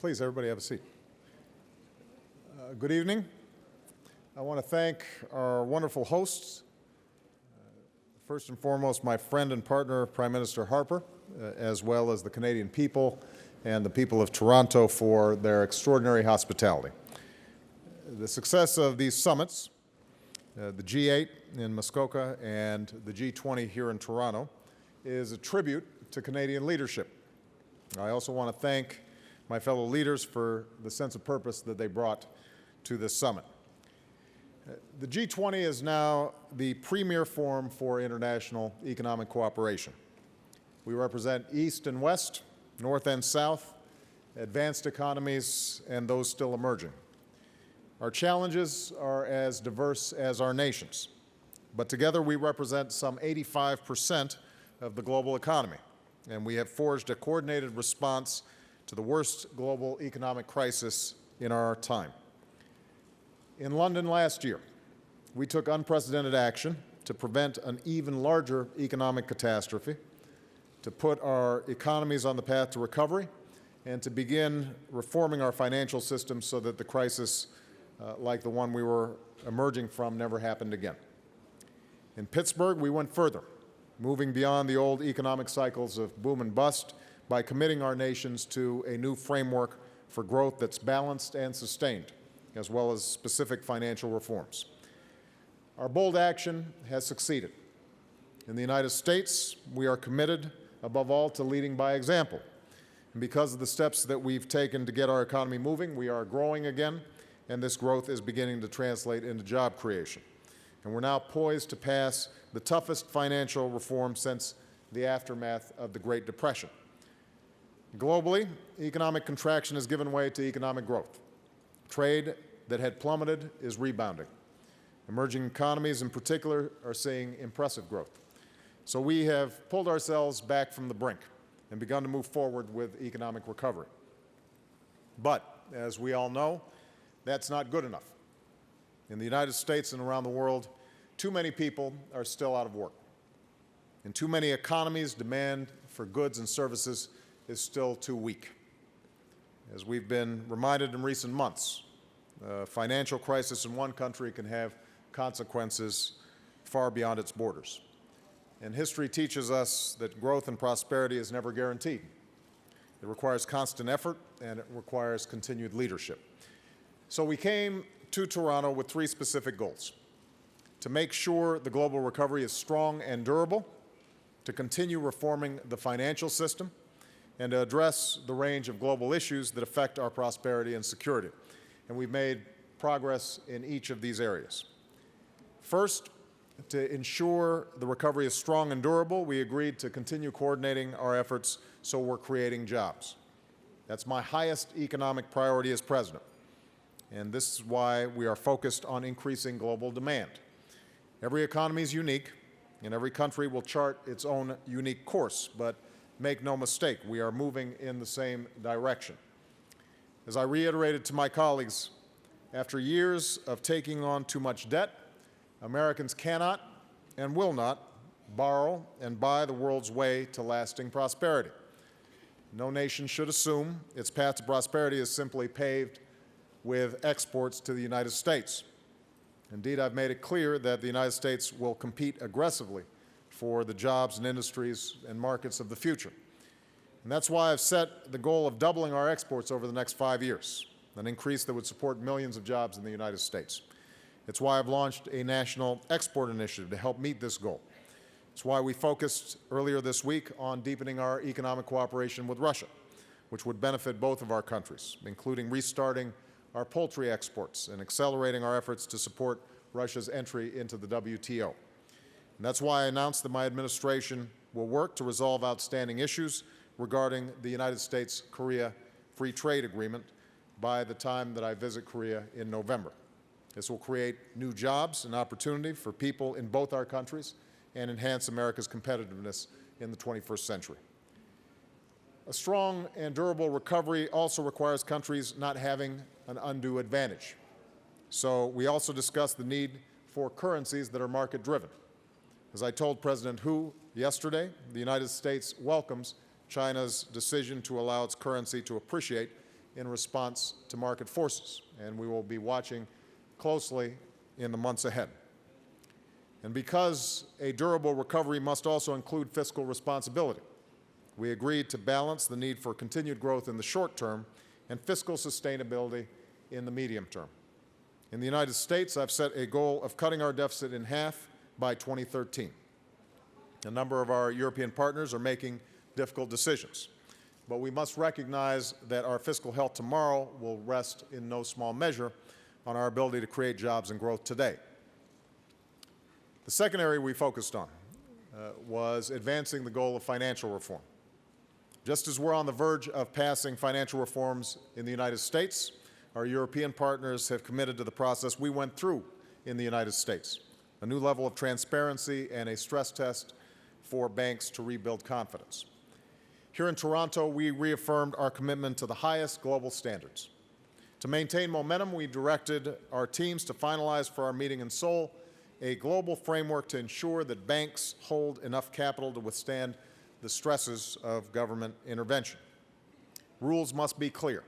Please, everybody have a seat. Good evening. I want to thank our wonderful hosts. First and foremost, my friend and partner, Prime Minister Harper, as well as the Canadian people and the people of Toronto for their extraordinary hospitality. The success of these summits, the G8 in Muskoka and the G20 here in Toronto, is a tribute to Canadian leadership. I also want to thank my fellow leaders for the sense of purpose that they brought to this summit. The G20 is now the premier forum for international economic cooperation. We represent East and West, North and South, advanced economies, and those still emerging. Our challenges are as diverse as our nations, but together we represent some 85% of the global economy, and we have forged a coordinated response to the worst global economic crisis in our time. In London last year, we took unprecedented action to prevent an even larger economic catastrophe, to put our economies on the path to recovery, and to begin reforming our financial system so that the crisis like the one we were emerging from never happened again. In Pittsburgh, we went further, moving beyond the old economic cycles of boom and bust by committing our nations to a new framework for growth that's balanced and sustained, as well as specific financial reforms. Our bold action has succeeded. In the United States, we are committed, above all, to leading by example. And because of the steps that we've taken to get our economy moving, we are growing again, and this growth is beginning to translate into job creation. And we're now poised to pass the toughest financial reform since the aftermath of the Great Depression. Globally, economic contraction has given way to economic growth. Trade that had plummeted is rebounding. Emerging economies in particular are seeing impressive growth. So we have pulled ourselves back from the brink and begun to move forward with economic recovery. But, as we all know, that's not good enough. In the United States and around the world, too many people are still out of work. In too many economies, demand for goods and services is still too weak. As we've been reminded in recent months, a financial crisis in one country can have consequences far beyond its borders. And history teaches us that growth and prosperity is never guaranteed. It requires constant effort, and it requires continued leadership. So we came to Toronto with three specific goals: to make sure the global recovery is strong and durable, to continue reforming the financial system, and to address the range of global issues that affect our prosperity and security. And we've made progress in each of these areas. First, to ensure the recovery is strong and durable, we agreed to continue coordinating our efforts so we're creating jobs. That's my highest economic priority as president. And this is why we are focused on increasing global demand. Every economy is unique, and every country will chart its own unique course, but make no mistake, we are moving in the same direction. As I reiterated to my colleagues, after years of taking on too much debt, Americans cannot and will not borrow and buy the world's way to lasting prosperity. No nation should assume its path to prosperity is simply paved with exports to the United States. Indeed, I've made it clear that the United States will compete aggressively for the jobs and industries and markets of the future. And that's why I've set the goal of doubling our exports over the next 5 years, an increase that would support millions of jobs in the United States. It's why I've launched a national export initiative to help meet this goal. It's why we focused earlier this week on deepening our economic cooperation with Russia, which would benefit both of our countries, including restarting our poultry exports and accelerating our efforts to support Russia's entry into the WTO. And that's why I announced that my administration will work to resolve outstanding issues regarding the United States-Korea Free Trade Agreement by the time that I visit Korea in November. This will create new jobs and opportunity for people in both our countries and enhance America's competitiveness in the 21st century. A strong and durable recovery also requires countries not having an undue advantage. So we also discussed the need for currencies that are market-driven. As I told President Hu yesterday, the United States welcomes China's decision to allow its currency to appreciate in response to market forces, and we will be watching closely in the months ahead. And because a durable recovery must also include fiscal responsibility, we agreed to balance the need for continued growth in the short term and fiscal sustainability in the medium term. In the United States, I've set a goal of cutting our deficit in half by 2013. A number of our European partners are making difficult decisions, but we must recognize that our fiscal health tomorrow will rest in no small measure on our ability to create jobs and growth today. The second area we focused on was advancing the goal of financial reform. Just as we're on the verge of passing financial reforms in the United States, our European partners have committed to the process we went through in the United States, a new level of transparency and a stress test for banks to rebuild confidence. Here in Toronto, we reaffirmed our commitment to the highest global standards. To maintain momentum, we directed our teams to finalize for our meeting in Seoul a global framework to ensure that banks hold enough capital to withstand the stresses of government intervention. Rules must be clear.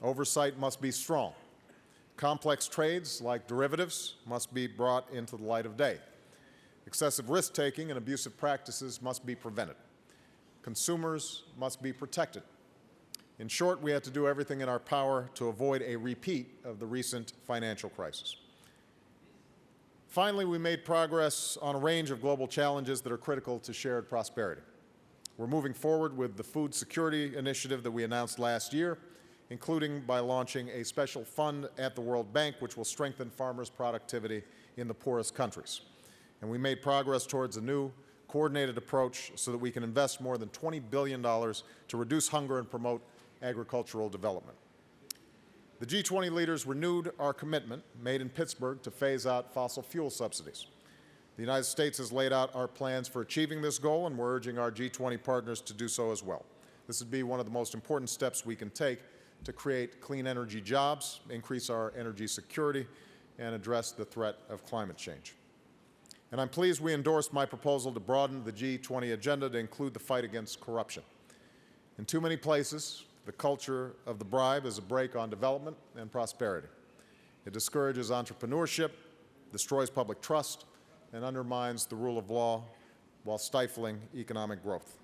Oversight must be strong. Complex trades, like derivatives, must be brought into the light of day. Excessive risk-taking and abusive practices must be prevented. Consumers must be protected. In short, we had to do everything in our power to avoid a repeat of the recent financial crisis. Finally, we made progress on a range of global challenges that are critical to shared prosperity. We're moving forward with the food security initiative that we announced last year, including by launching a special fund at the World Bank, which will strengthen farmers' productivity in the poorest countries. And we made progress towards a new coordinated approach so that we can invest more than $20 billion to reduce hunger and promote agricultural development. The G20 leaders renewed our commitment, made in Pittsburgh, to phase out fossil fuel subsidies. The United States has laid out our plans for achieving this goal, and we're urging our G20 partners to do so as well. This would be one of the most important steps we can take to create clean energy jobs, increase our energy security, and address the threat of climate change. And I'm pleased we endorsed my proposal to broaden the G20 agenda to include the fight against corruption. In too many places, the culture of the bribe is a brake on development and prosperity. It discourages entrepreneurship, destroys public trust, and undermines the rule of law while stifling economic growth.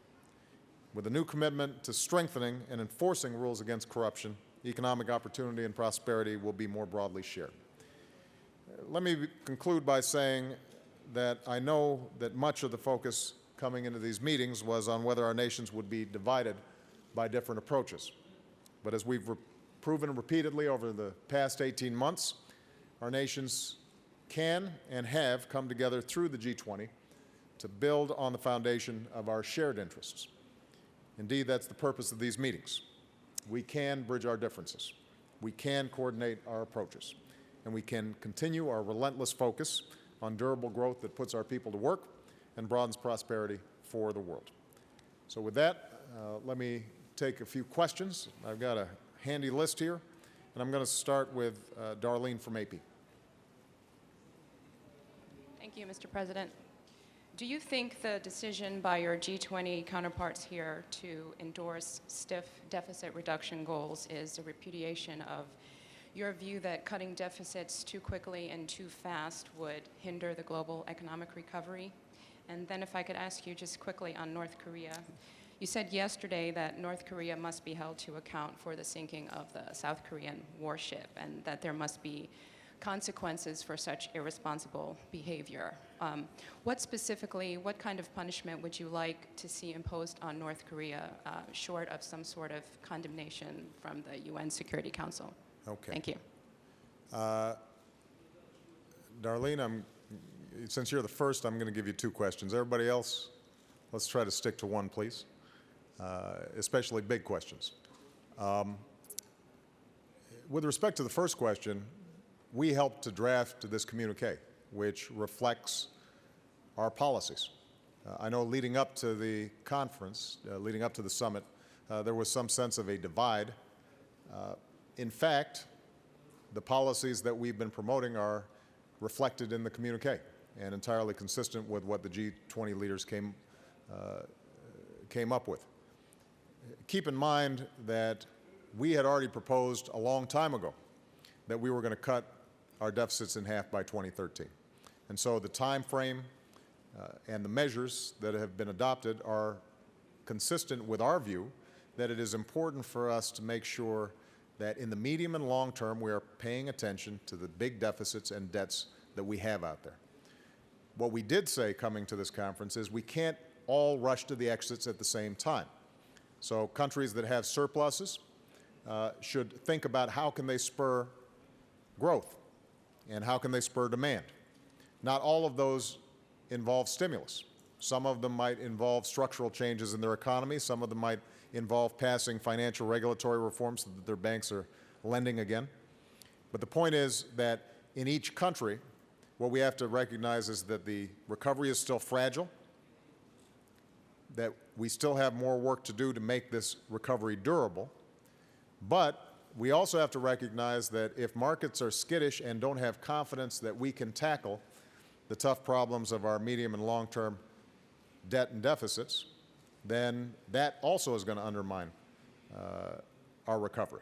With a new commitment to strengthening and enforcing rules against corruption, economic opportunity and prosperity will be more broadly shared. Let me conclude by saying that I know that much of the focus coming into these meetings was on whether our nations would be divided by different approaches. But as we've proven repeatedly over the past 18 months, our nations can and have come together through the G20 to build on the foundation of our shared interests. Indeed, that's the purpose of these meetings. We can bridge our differences. We can coordinate our approaches. And we can continue our relentless focus on durable growth that puts our people to work and broadens prosperity for the world. So with that, let me take a few questions. I've got a handy list here, and I'm going to start with Darlene from AP. Thank you, Mr. President. Do you think the decision by your G20 counterparts here to endorse stiff deficit reduction goals is a repudiation of your view that cutting deficits too quickly and too fast would hinder the global economic recovery? And then if I could ask you just quickly on North Korea. You said yesterday that North Korea must be held to account for the sinking of the South Korean warship and that there must be consequences for such irresponsible behavior. What kind of punishment would you like to see imposed on North Korea short of some sort of condemnation from the UN Security Council? Okay. Thank you. Darlene, since you're the first, I'm going to give you two questions. Everybody else, let's try to stick to one, please, especially big questions. With respect to the first question, we helped to draft this communique, which reflects our policies. I know leading up to the conference, leading up to the summit, there was some sense of a divide. In fact, the policies that we've been promoting are reflected in the communique and entirely consistent with what the G20 leaders came up with. Keep in mind that we had already proposed a long time ago that we were going to cut our deficits in half by 2013. And so the time frame and the measures that have been adopted are consistent with our view that it is important for us to make sure that in the medium and long term we are paying attention to the big deficits and debts that we have out there. What we did say coming to this conference is we can't all rush to the exits at the same time. So countries that have surpluses should think about how can they spur growth and how can they spur demand. Not all of those involve stimulus. Some of them might involve structural changes in their economy. Some of them might involve passing financial regulatory reforms so that their banks are lending again. But the point is that in each country, what we have to recognize is that the recovery is still fragile, that we still have more work to do to make this recovery durable, but we also have to recognize that if markets are skittish and don't have confidence that we can tackle the tough problems of our medium and long-term debt and deficits, then that also is going to undermine our recovery.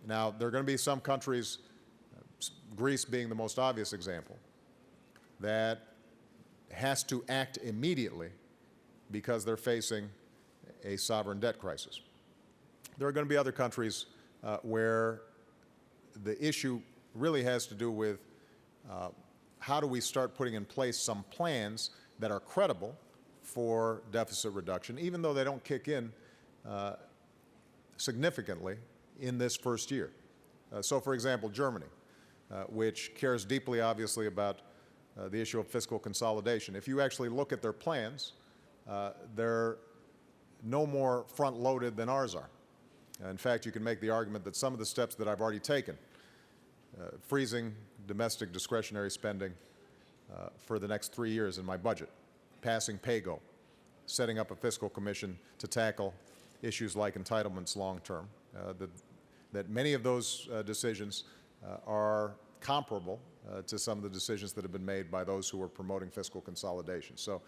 Now, there are going to be some countries, Greece being the most obvious example, that has to act immediately because they're facing a sovereign debt crisis. There are going to be other countries where the issue really has to do with how do we start putting in place some plans that are credible for deficit reduction, even though they don't kick in significantly in this first year. So, for example, Germany, which cares deeply, obviously, about the issue of fiscal consolidation. If you actually look at their plans, they're no more front-loaded than ours are. In fact, you can make the argument that some of the steps that I've already taken, freezing domestic discretionary spending for the next 3 years in my budget, passing PAYGO, setting up a fiscal commission to tackle issues like entitlements long-term, that many of those decisions are comparable to some of the decisions that have been made by those who are promoting fiscal consolidation. So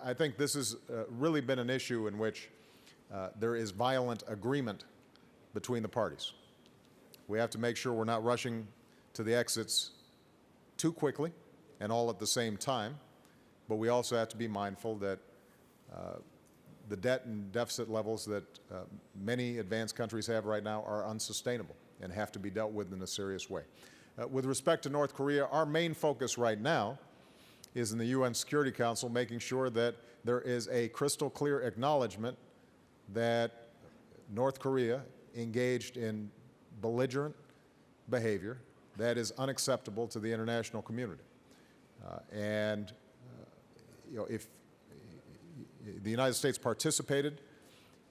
I think this has really been an issue in which there is violent agreement between the parties. We have to make sure we're not rushing to the exits too quickly and all at the same time, but we also have to be mindful that the debt and deficit levels that many advanced countries have right now are unsustainable and have to be dealt with in a serious way. With respect to North Korea, our main focus right now is in the UN Security Council making sure that there is a crystal clear acknowledgement that North Korea engaged in belligerent behavior that is unacceptable to the international community. If the United States participated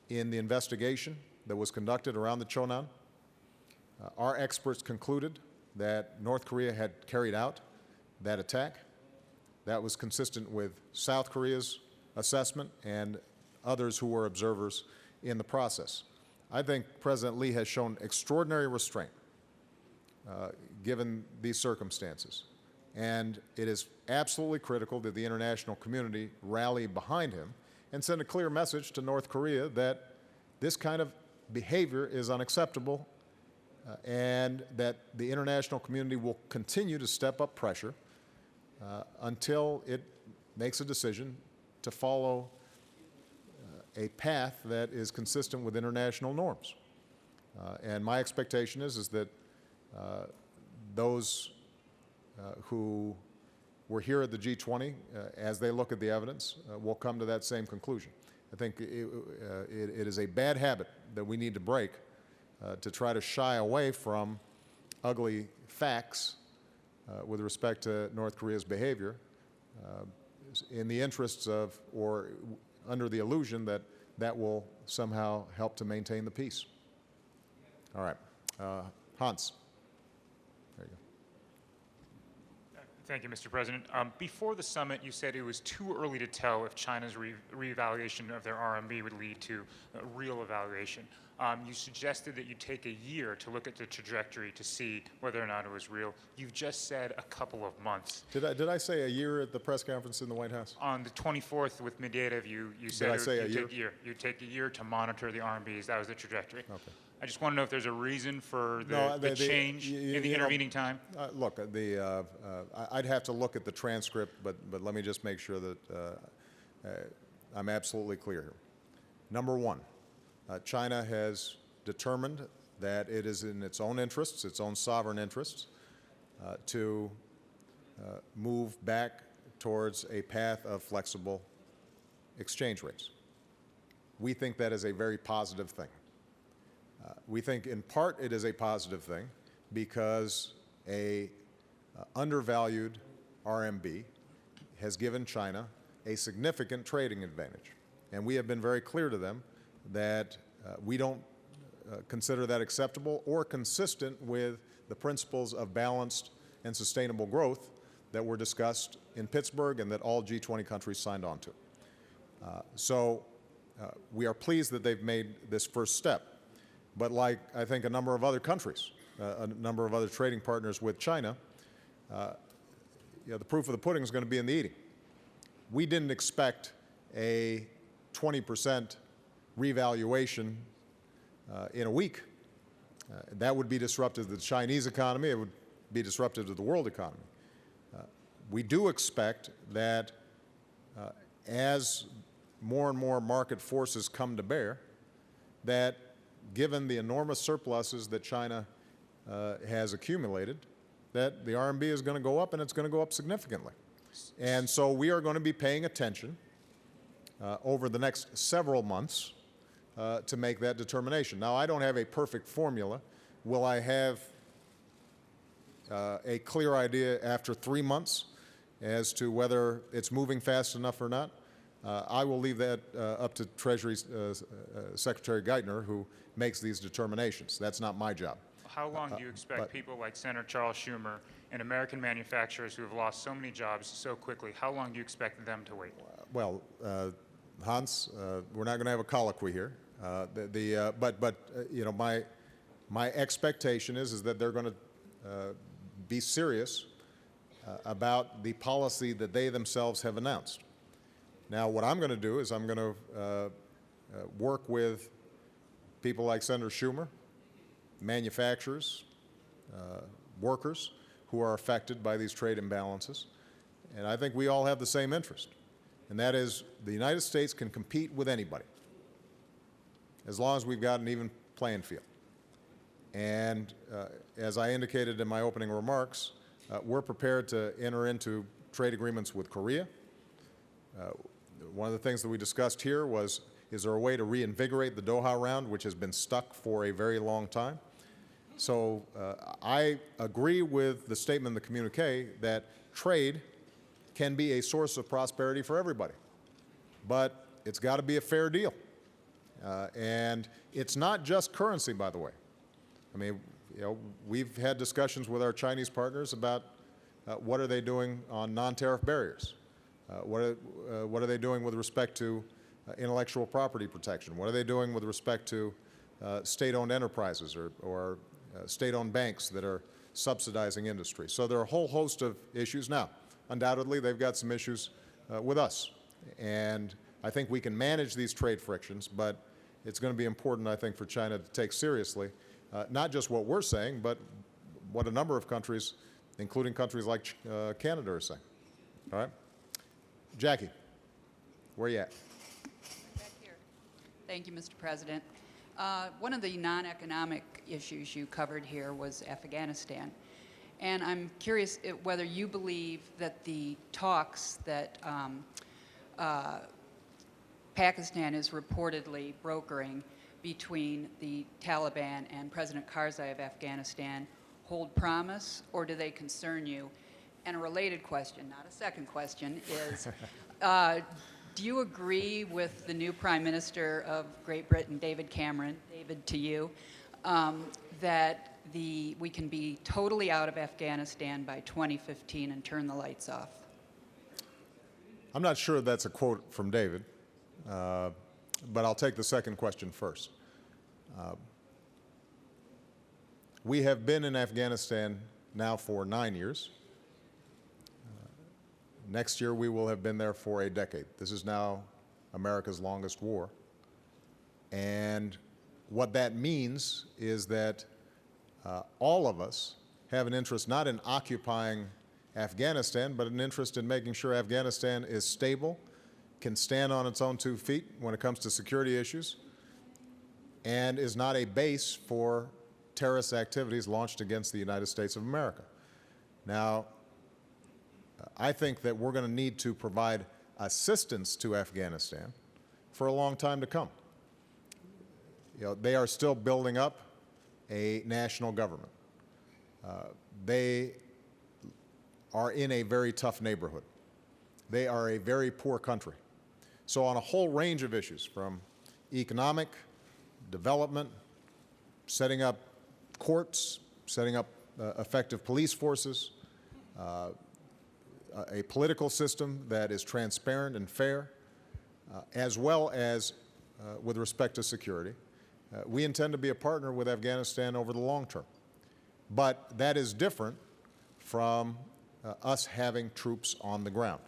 in the investigation that was conducted around the Chonan, our experts concluded that North Korea had carried out that attack. That was consistent with South Korea's assessment and others who were observers in the process. I think President Lee has shown extraordinary restraint given these circumstances. And it is absolutely critical that the international community rally behind him and send a clear message to North Korea that this kind of behavior is unacceptable and that the international community will continue to step up pressure until it makes a decision to follow a path that is consistent with international norms. And my expectation is that those who were here at the G20, as they look at the evidence, will come to that same conclusion. I think it is a bad habit that we need to break to try to shy away from ugly facts with respect to North Korea's behavior in the interests of, or under the illusion that that will somehow help to maintain the peace. All right. Hans. There you go. Thank you, Mr. President. Before the summit, you said it was too early to tell if China's reevaluation of their RMB would lead to a real evaluation. You suggested that you take a year to look at the trajectory to see whether or not it was real. You've just said a couple of months. Did I say a year at the press conference in the White House? On the 24th with Medvedev, you said Did I say a year? You take a year to monitor the RMBs. That was the trajectory. Okay. I just want to know if there's a reason for No, the change in the intervening time. Look, I'd have to look at the transcript, but let me just make sure that I'm absolutely clear here. Number one, China has determined that it is in its own interests, its own sovereign interests, to move back towards a path of flexible exchange rates. We think that is a very positive thing. We think in part it is a positive thing because a undervalued RMB has given China a significant trading advantage. And we have been very clear to them that we don't consider that acceptable or consistent with the principles of balanced and sustainable growth that were discussed in Pittsburgh and that all G20 countries signed on to. So we are pleased that they've made this first step. But like I think a number of other countries, a number of other trading partners with China, the proof of the pudding is going to be in the eating. We didn't expect a 20% revaluation in a week. That would be disruptive to the Chinese economy. It would be disruptive to the world economy. We do expect that as more and more market forces come to bear, that given the enormous surpluses that China has accumulated, that the RMB is going to go up, and it's going to go up significantly. And so we are going to be paying attention over the next several months to make that determination. Now, I don't have a perfect formula. Will I have a clear idea after 3 months as to whether it's moving fast enough or not? I will leave that up to Treasury Secretary Geithner, who makes these determinations. That's not my job. How long do you expect people like Senator Charles Schumer and American manufacturers who have lost so many jobs so quickly, how long do you expect them to wait? Well, Hans, we're not going to have a colloquy here. You know, my expectation is that they're going to be serious about the policy that they themselves have announced. Now, what I'm going to do is I'm going to work with people like Senator Schumer, manufacturers, workers who are affected by these trade imbalances. And I think we all have the same interest, and that is the United States can compete with anybody as long as we've got an even playing field. And as I indicated in my opening remarks, we're prepared to enter into trade agreements with Korea. One of the things that we discussed here was, is there a way to reinvigorate the Doha round, which has been stuck for a very long time? So I agree with the statement in the communique that trade can be a source of prosperity for everybody, but it's got to be a fair deal. And it's not just currency, by the way. I mean, you know, we've had discussions with our Chinese partners about what are they doing on non-tariff barriers. What are they doing with respect to intellectual property protection? What are they doing with respect to state-owned enterprises or state-owned banks that are subsidizing industry? So there are a whole host of issues. Now, undoubtedly, they've got some issues with us. And I think we can manage these trade frictions, but it's going to be important, I think, for China to take seriously not just what we're saying, but what a number of countries, including countries like Canada, are saying. All right? Jackie, where are you at? Back here. Thank you, Mr. President. One of the non-economic issues you covered here was Afghanistan. And I'm curious whether you believe that the talks that Pakistan is reportedly brokering between the Taliban and President Karzai of Afghanistan hold promise, or do they concern you? And a related question, not a second question, is do you agree with the new Prime Minister of Great Britain, David Cameron, David to you, that we can be totally out of Afghanistan by 2015 and turn the lights off? I'm not sure that's a quote from David, but I'll take the second question first. We have been in Afghanistan now for 9 years. Next year, we will have been there for a decade. This is now America's longest war. And What that means is that all of us have an interest not in occupying Afghanistan, but an interest in making sure Afghanistan is stable, can stand on its own 2 feet when it comes to security issues, and is not a base for terrorist activities launched against the United States of America. Now, I think that we're going to need to provide assistance to Afghanistan for a long time to come. You know, they are still building up a national government. They are in a very tough neighborhood. They are a very poor country. So on a whole range of issues, from economic, development, setting up courts, setting up effective police forces, a political system that is transparent and fair, as well as with respect to security. We intend to be a partner with Afghanistan over the long term. But that is different from us having troops on the ground.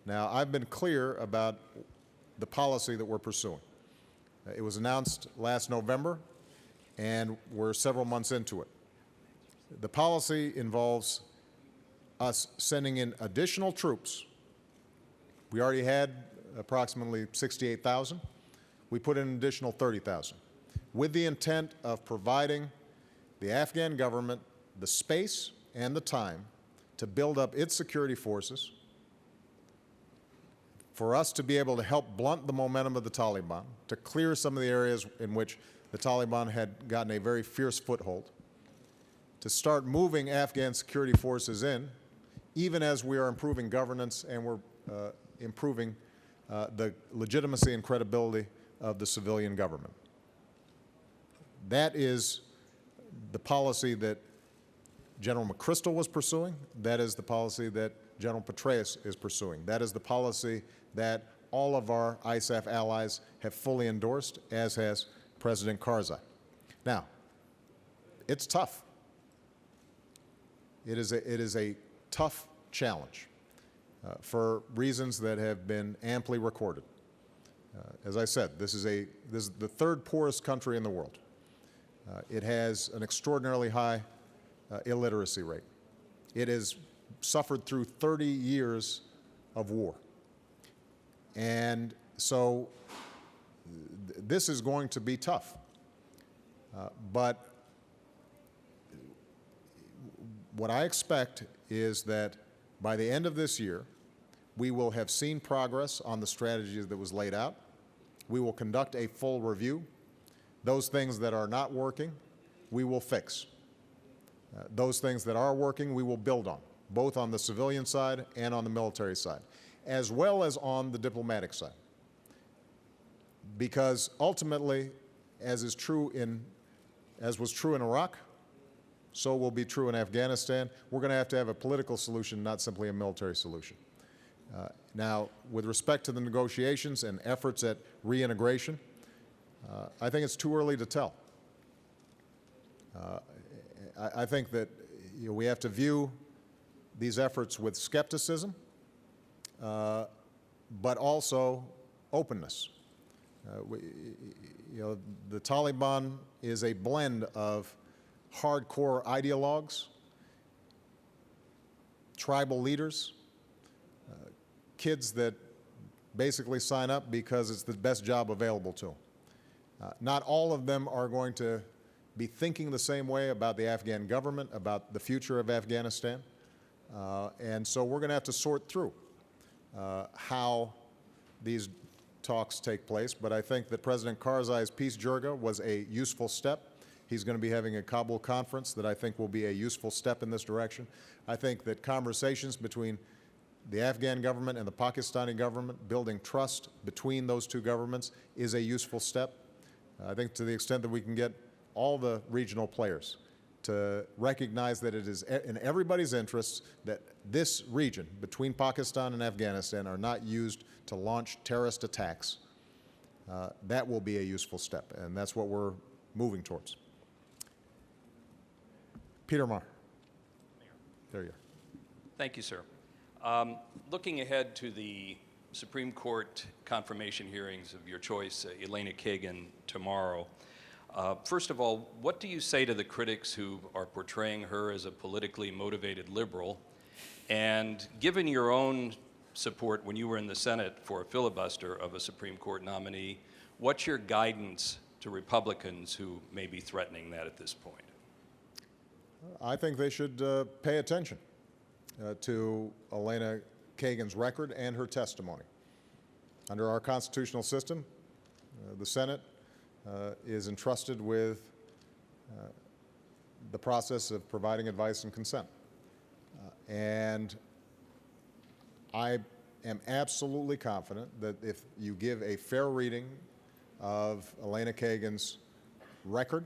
Now, I've been clear about the policy that we're pursuing. It was announced last November, and we're several months into it. The policy involves us sending in additional troops. We already had approximately 68,000. We put in an additional 30,000, with the intent of providing the Afghan government the space and the time to build up its security forces, for us to be able to help blunt the momentum of the Taliban, to clear some of the areas in which the Taliban had gotten a very fierce foothold, to start moving Afghan security forces in, even as we are improving governance and we're improving the legitimacy and credibility of the civilian government. That is the policy that General McChrystal was pursuing. That is the policy that General Petraeus is pursuing. That is the policy that all of our ISAF allies have fully endorsed, as has President Karzai. Now, it's tough. It is a tough challenge for reasons that have been amply recorded. As I said, this is the third poorest country in the world. It has an extraordinarily high illiteracy rate. It has suffered through 30 years of war. And so this is going to be tough. But what I expect is that by the end of this year, we will have seen progress on the strategy that was laid out. We will conduct a full review. Those things that are not working, we will fix. Those things that are working, we will build on, both on the civilian side and on the military side, as well as on the diplomatic side. Because ultimately, as was true in Iraq, so will be true in Afghanistan. We're going to have a political solution, not simply a military solution. Now, with respect to the negotiations and efforts at reintegration, I think it's too early to tell. I think that we have to view these efforts with skepticism, but also openness. The Taliban is a blend of hardcore ideologues, tribal leaders, kids that basically sign up because it's the best job available to them. Not all of them are going to be thinking the same way about the Afghan government, about the future of Afghanistan. And so we're going to have to sort through how these talks take place. But I think that President Karzai's peace jirga was a useful step. He's going to be having a Kabul conference that I think will be a useful step in this direction. I think that conversations between the Afghan government and the Pakistani government, building trust between those two governments, is a useful step. I think to the extent that we can get all the regional players to recognize that it is in everybody's interests that this region between Pakistan and Afghanistan are not used to launch terrorist attacks, that will be a useful step, and that's what we're moving towards. Peter Marr. There you are. Thank you, sir. Looking ahead to the Supreme Court confirmation hearings of your choice, Elena Kagan, tomorrow, First of all, what do you say to the critics who are portraying her as a politically motivated liberal? And given your own support when you were in the Senate for a filibuster of a Supreme Court nominee, what's your guidance to Republicans who may be threatening that at this point? I think they should pay attention to Elena Kagan's record and her testimony. Under our constitutional system, the Senate is entrusted with the process of providing advice and consent. And I am absolutely confident that if you give a fair reading of Elena Kagan's record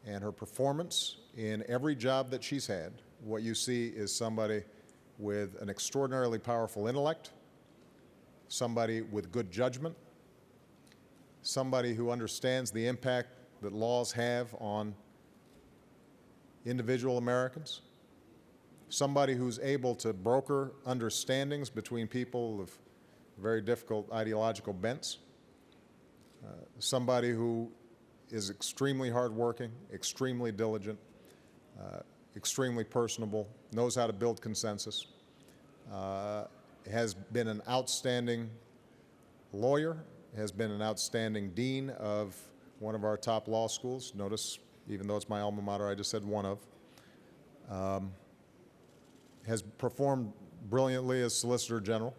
and her performance in every job that she's had, what you see is somebody with an extraordinarily powerful intellect, somebody with good judgment, somebody who understands the impact that laws have on individual Americans, somebody who's able to broker understandings between people of very difficult ideological bents, somebody who is extremely hardworking, extremely diligent, extremely personable, knows how to build consensus, has been an outstanding lawyer, has been an outstanding dean of one of our top law schools. Notice, even though it's my alma mater, I just said one of. Has performed brilliantly as Solicitor General,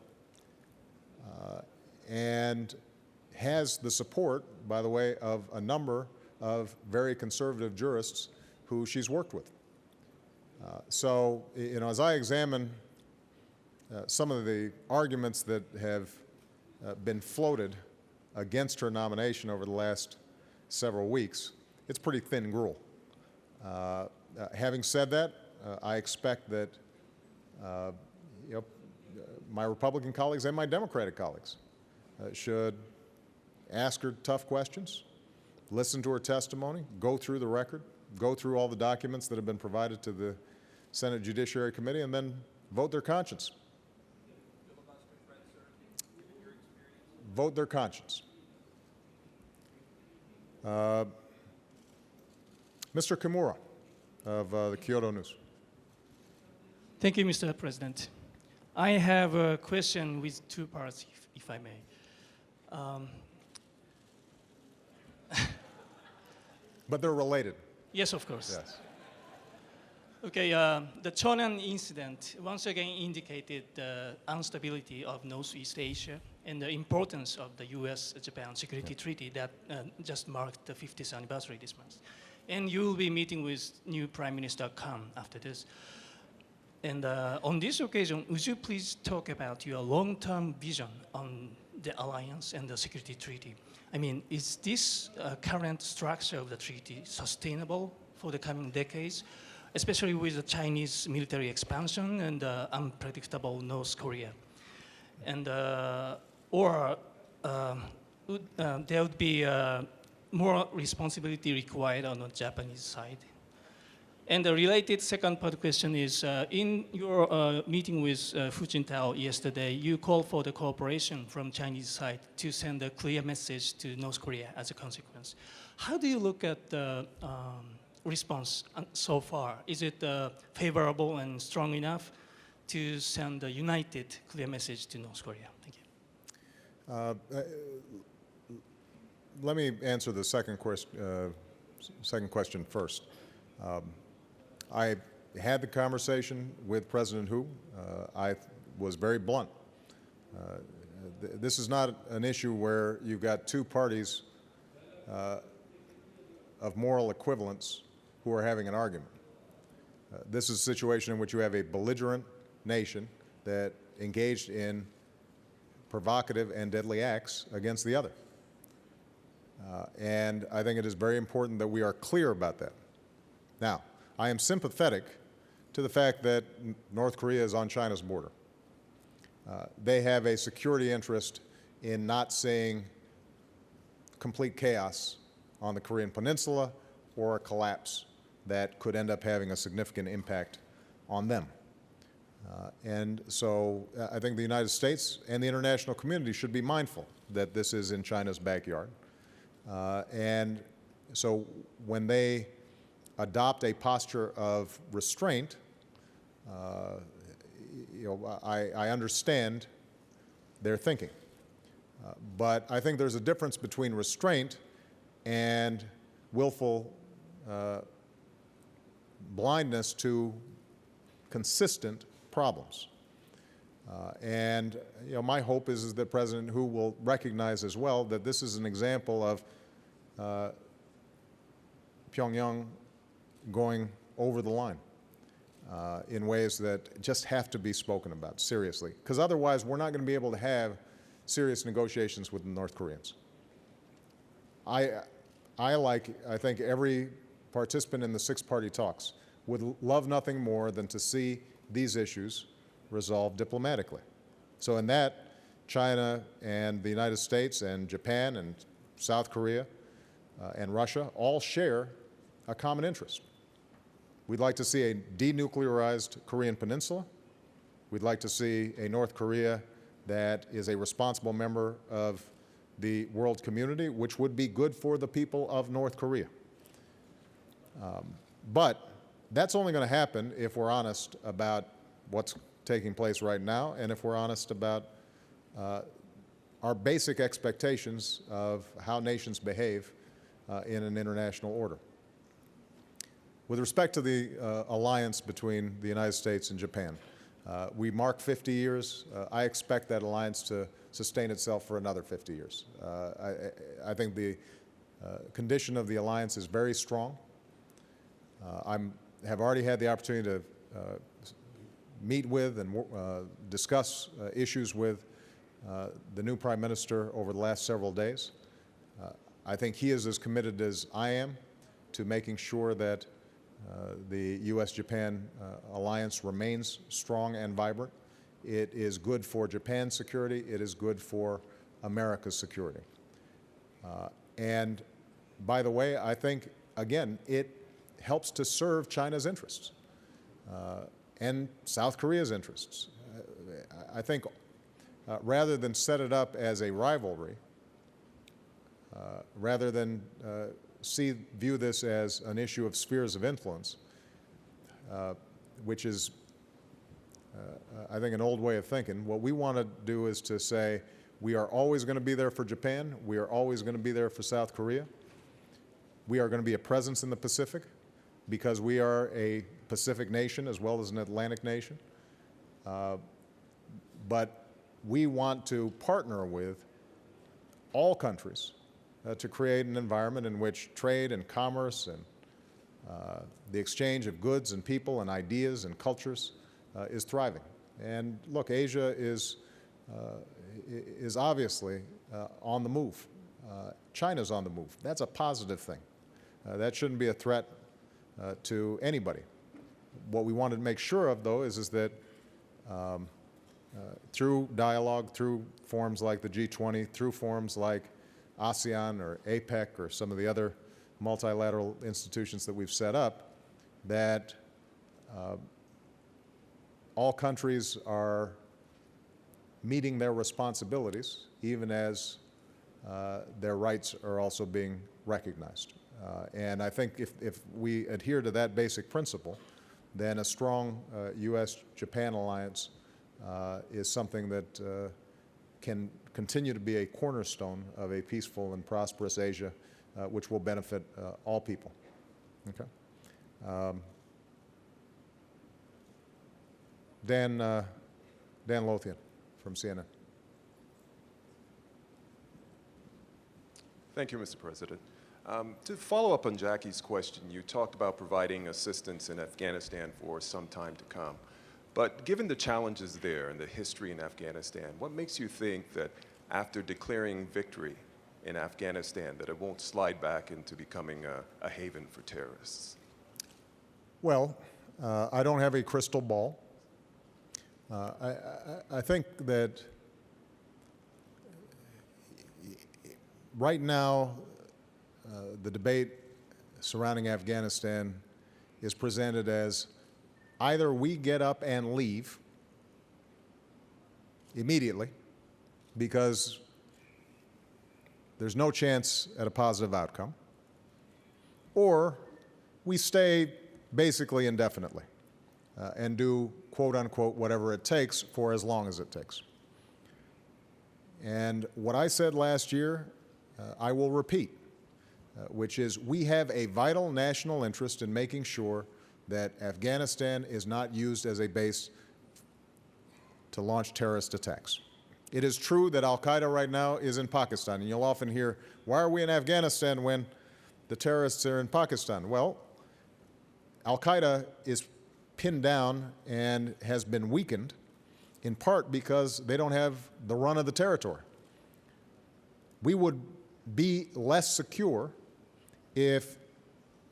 and has the support, by the way, of a number of very conservative jurists who she's worked with. So, you know, as I examine some of the arguments that have been floated against her nomination over the last several weeks, it's pretty thin gruel. Having said that, I expect that you know, my Republican colleagues and my Democratic colleagues should ask her tough questions, listen to her testimony, go through the record, go through all the documents that have been provided to the Senate Judiciary Committee, and then vote their conscience. Vote their conscience. Mr. Kimura of the Kyoto News. Thank you, Mr. President. I have a question with two parts, if I may. But they're related. Yes, of course. Yes. Okay, the Chonan incident once again indicated the instability of Northeast Asia and the importance of the U.S.-Japan Security Treaty that just marked the 50th anniversary this month. And you will be meeting with new Prime Minister Khan after this. And on this occasion, would you please talk about your long-term vision on the alliance and the security treaty? I mean, is this current structure of the treaty sustainable for the coming decades, especially with the Chinese military expansion and unpredictable North Korea? And or there would be more responsibility required on the Japanese side? And the related second part question is, in your meeting with Hu Jintao yesterday, you called for the cooperation from Chinese side to send a clear message to North Korea as a consequence. How do you look at the response so far? Is it favorable and strong enough to send a united, clear message to North Korea? Thank you. Let me answer the second question first. I had the conversation with President Hu. I was very blunt. This is not an issue where you've got two parties of moral equivalence who are having an argument. This is a situation in which you have a belligerent nation that engaged in provocative and deadly acts against the other. And I think it is very important that we are clear about that. Now, I am sympathetic to the fact that North Korea is on China's border. They have a security interest in not seeing complete chaos on the Korean Peninsula or a collapse that could end up having a significant impact on them. And so I think the United States and the international community should be mindful that this is in China's backyard. And so when they adopt a posture of restraint, I understand their thinking. But I think there's a difference between restraint and willful blindness to consistent problems. And my hope is that President Hu will recognize as well that this is an example of Pyongyang going over the line in ways that just have to be spoken about seriously, because otherwise we're not going to be able to have serious negotiations with the North Koreans. I think every participant in the six-party talks would love nothing more than to see these issues resolved diplomatically. So in that, China and the United States and Japan and South Korea and Russia all share a common interest. We'd like to see a denuclearized Korean peninsula. We'd like to see a North Korea that is a responsible member of the world community, which would be good for the people of North Korea. But that's only going to happen if we're honest about what's taking place right now and if we're honest about our basic expectations of how nations behave in an international order. With respect to the alliance between the United States and Japan, we mark 50 years. I expect that alliance to sustain itself for another 50 years. I think the condition of the alliance is very strong. I have already had the opportunity to meet with and discuss issues with the new Prime Minister over the last several days. I think he is as committed as I am to making sure that the U.S.-Japan alliance remains strong and vibrant. It is good for Japan's security. It is good for America's security. And by the way, I think, again, it helps to serve China's interests and South Korea's interests. I think rather than set it up as a rivalry, rather than view this as an issue of spheres of influence, which is, I think, an old way of thinking. What we want to do is to say, we are always going to be there for Japan. We are always going to be there for South Korea. We are going to be a presence in the Pacific because we are a Pacific nation as well as an Atlantic nation. But we want to partner with all countries to create an environment in which trade and commerce and the exchange of goods and people and ideas and cultures is thriving. And look, Asia is obviously on the move. China's on the move. That's a positive thing. That shouldn't be a threat to anybody. What we want to make sure of, though, is that through dialogue, through forums like the G20, through forums like ASEAN or APEC or some of the other multilateral institutions that we've set up, that all countries are meeting their responsibilities, even as their rights are also being recognized. And I think if we adhere to that basic principle, then a strong U.S.-Japan alliance is something that can continue to be a cornerstone of a peaceful and prosperous Asia, which will benefit all people. Okay. Dan Lothian from CNN. Thank you, Mr. President. To follow up on Jackie's question, you talked about providing assistance in Afghanistan for some time to come. But given the challenges there and the history in Afghanistan, what makes you think that after declaring victory in Afghanistan, that it won't slide back into becoming a haven for terrorists? Well, I don't have a crystal ball. I think that right now, the debate surrounding Afghanistan is presented as either we get up and leave immediately because there's no chance at a positive outcome, or we stay basically indefinitely and do, quote unquote, whatever it takes for as long as it takes. And what I said last year, I will repeat, which is we have a vital national interest in making sure that Afghanistan is not used as a base to launch terrorist attacks. It is true that al-Qaeda right now is in Pakistan, and you'll often hear, why are we in Afghanistan when the terrorists are in Pakistan? Well, al-Qaeda is pinned down and has been weakened in part because they don't have the run of the territory. We would be less secure if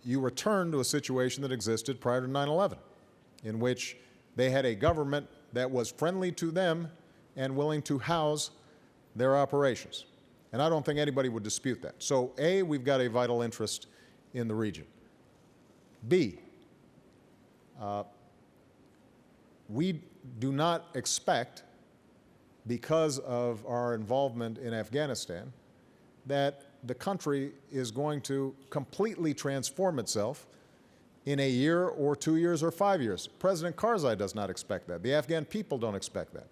you return to a situation that existed prior to 9/11, in which they had a government that was friendly to them and willing to house their operations. And I don't think anybody would dispute that. So A, we've got a vital interest in the region. B, we do not expect, because of our involvement in Afghanistan, that the country is going to completely transform itself in a year or 2 years or 5 years. President Karzai does not expect that. The Afghan people don't expect that.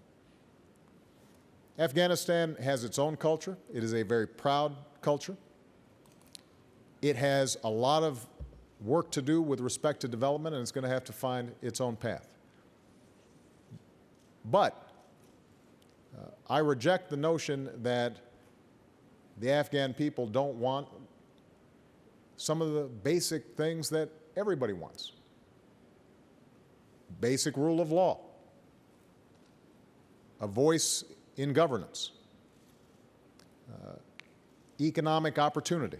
Afghanistan has its own culture. It is a very proud culture. It has a lot of work to do with respect to development, and it's going to have to find its own path. But I reject the notion that the Afghan people don't want some of the basic things that everybody wants. Basic rule of law, a voice in governance, economic opportunity,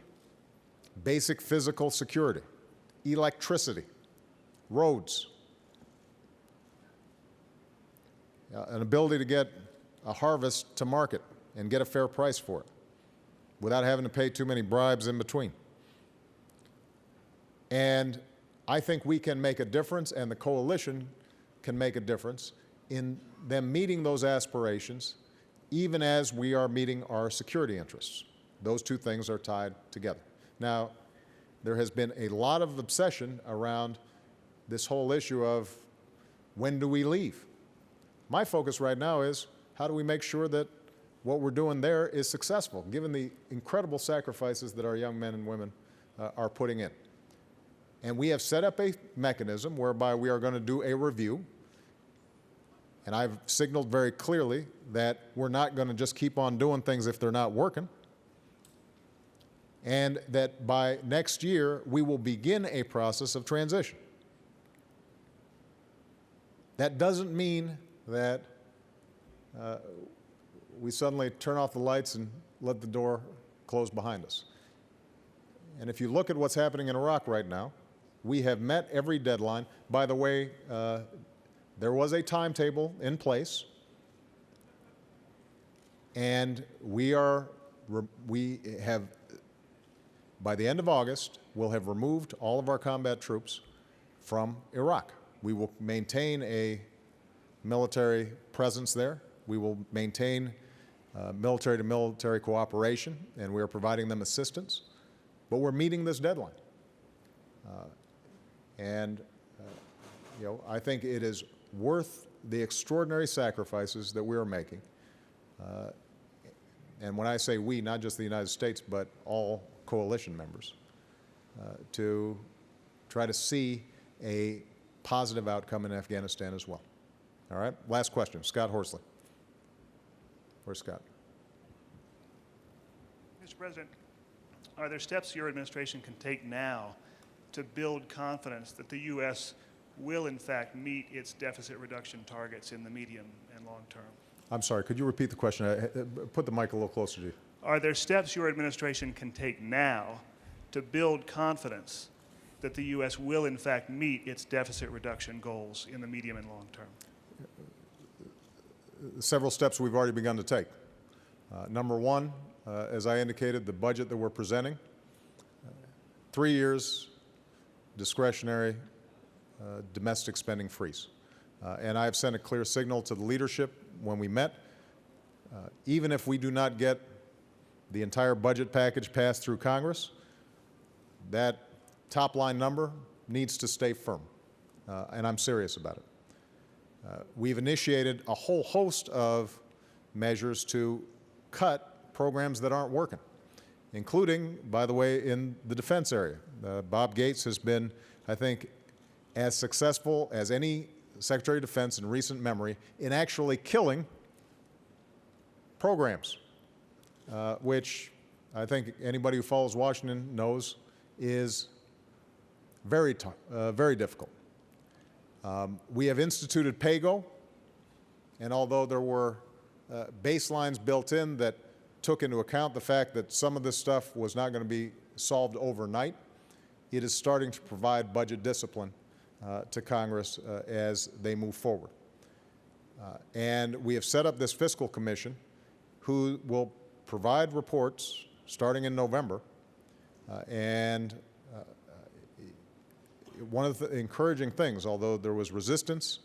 basic physical security, electricity, roads, an ability to get a harvest to market and get a fair price for it without having to pay too many bribes in between. And I think we can make a difference, and the coalition can make a difference in them meeting those aspirations, even as we are meeting our security interests. Those two things are tied together. Now, there has been a lot of obsession around this whole issue of when do we leave? My focus right now is how do we make sure that what we're doing there is successful, given the incredible sacrifices that our young men and women are putting in. And we have set up a mechanism whereby we are going to do a review. And I've signaled very clearly that we're not going to just keep on doing things if they're not working. And that by next year, we will begin a process of transition. That doesn't mean that we suddenly turn off the lights and let the door close behind us. And if you look at what's happening in Iraq right now, we have met every deadline. By the way, there was a timetable in place, and we have, by the end of August, we'll have removed all of our combat troops from Iraq. We will maintain a military presence there. We will maintain military-to-military cooperation, and we are providing them assistance. But we're meeting this deadline. I think it is worth the extraordinary sacrifices that we are making. And when I say we, not just the United States, but all coalition members, to try to see a positive outcome in Afghanistan as well. All right, last question, Scott Horsley. Where's Scott? Mr. President, are there steps your administration can take now to build confidence that the U.S. will, in fact, meet its deficit reduction targets in the medium and long term? I'm sorry, could you repeat the question? Put the mic a little closer to you. Are there steps your administration can take now to build confidence that the U.S. will, in fact, meet its deficit reduction goals in the medium and long term? Several steps we've already begun to take. Number one, as I indicated, the budget that we're presenting, 3 years discretionary domestic spending freeze. And I've sent a clear signal to the leadership when we met. Even if we do not get the entire budget package passed through Congress, that top line number needs to stay firm, and I'm serious about it. We've initiated a whole host of measures to cut programs that aren't working, including, by the way, in the defense area. Bob Gates has been, I think, as successful as any Secretary of Defense in recent memory in actually killing programs, which I think anybody who follows Washington knows is very difficult. We have instituted PAYGO, and although there were baselines built in that took into account the fact that some of this stuff was not going to be solved overnight, it is starting to provide budget discipline to Congress as they move forward. And we have set up this fiscal commission who will provide reports starting in November. And one of the encouraging things, although there was resistance,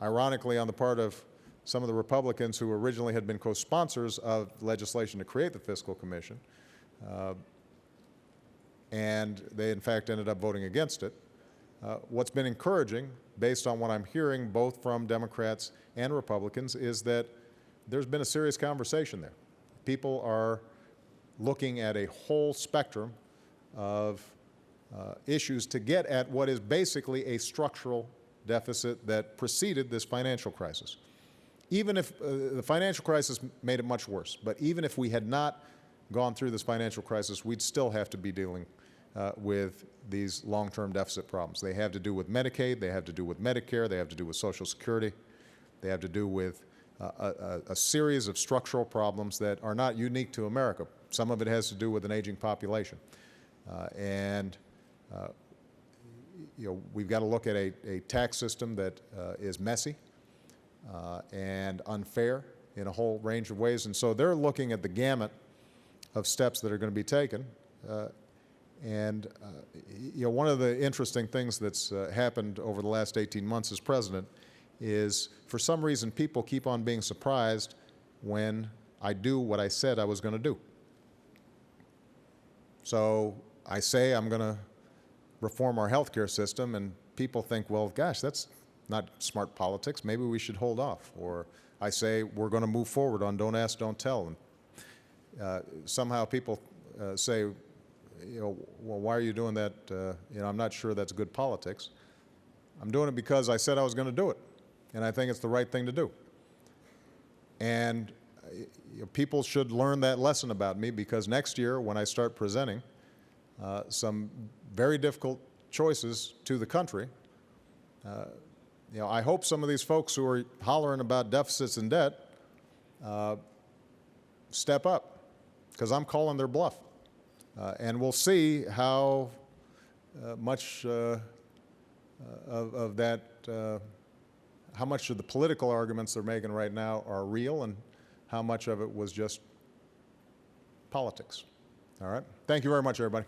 ironically, on the part of some of the Republicans who originally had been co-sponsors of legislation to create the fiscal commission, and they in fact ended up voting against it. What's been encouraging, based on what I'm hearing both from Democrats and Republicans, is that there's been a serious conversation there. People are looking at a whole spectrum of issues to get at what is basically a structural deficit that preceded this financial crisis. Even if the financial crisis made it much worse, but even if we had not gone through this financial crisis, we'd still have to be dealing with these long-term deficit problems. They have to do with Medicaid, they have to do with Medicare, they have to do with Social Security, they have to do with a series of structural problems that are not unique to America. Some of it has to do with an aging population. You know, we've got to look at a tax system that is messy and unfair in a whole range of ways. And so they're looking at the gamut of steps that are going to be taken. You know, one of the interesting things that's happened over the last 18 months as president is, for some reason, people keep on being surprised when I do what I said I was going to do. So I say I'm going to reform our healthcare system, and people think, well, gosh, that's not smart politics. Maybe we should hold off. Or I say we're going to move forward on don't ask, don't tell. And somehow people say, you know, well, why are you doing that? You know, I'm not sure that's good politics. I'm doing it because I said I was going to do it, and I think it's the right thing to do. And you know, people should learn that lesson about me, because next year when I start presenting some very difficult choices to the country, you know, I hope some of these folks who are hollering about deficits and debt step up, because I'm calling their bluff. And we'll see how much of that, how much of the political arguments they're making right now are real, and how much of it was just politics. All right? Thank you very much, everybody.